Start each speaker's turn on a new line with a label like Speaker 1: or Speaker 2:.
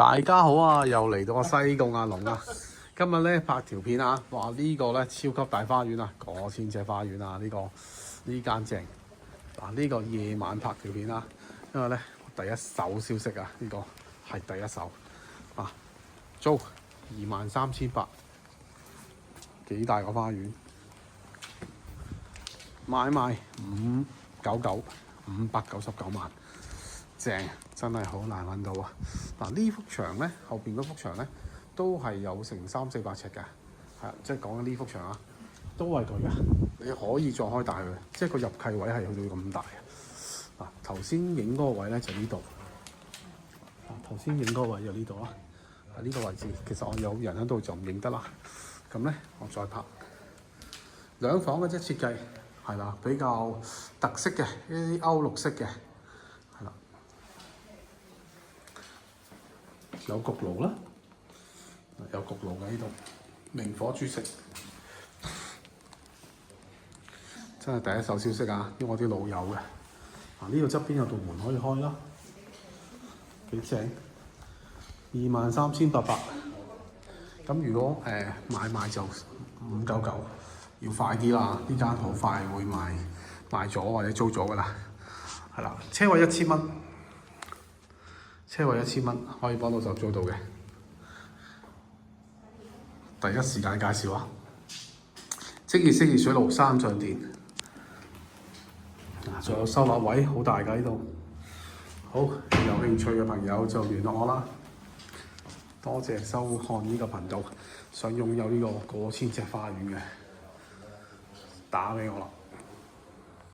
Speaker 1: 大家好啊！又嚟到我西貢阿龍啊！今日咧拍條片啊，話呢個咧超級大花園啊，過千尺花園啊！呢間正嗱，呢個夜晚拍條片啊，因為咧第一手消息啊，呢個係第一手啊，租23,800，幾大個花園，買賣599萬。正，真係好難揾到啊！嗱，呢幅牆咧，後邊嗰幅牆咧，都係有成300-400尺嘅，係啊，即係講緊呢幅牆啊，都係佢嘅。你可以再開大佢，即係個入契位係去到咁大嘅。嗱，頭先影嗰個位咧就呢度，頭先影嗰個位就呢度啦，喺呢個位置。其實我有人喺度就唔認得啦。咁咧，我再拍兩房嘅啫，設計係啦，比較特色嘅，一啲歐陸式嘅。有焗爐啦，有焗爐喺呢度，明火煮食，真係第一手消息啊！因為我啲老友嘅，呢度側邊有道門可以開啦，幾正，23,800。咁如果買賣就599，要快啲啦！呢間好快會賣咗或者租咗㗎啦，係啦，車位1000蚊。車位1000蚊可以幫到手租到嘅，第一時間介紹啊！即熱水爐3上電，仲有收納位好大㗎呢度。好，有興趣嘅朋友就聯絡我啦。多謝收看呢個頻道，想擁有呢個過千尺花園嘅，打俾我啦。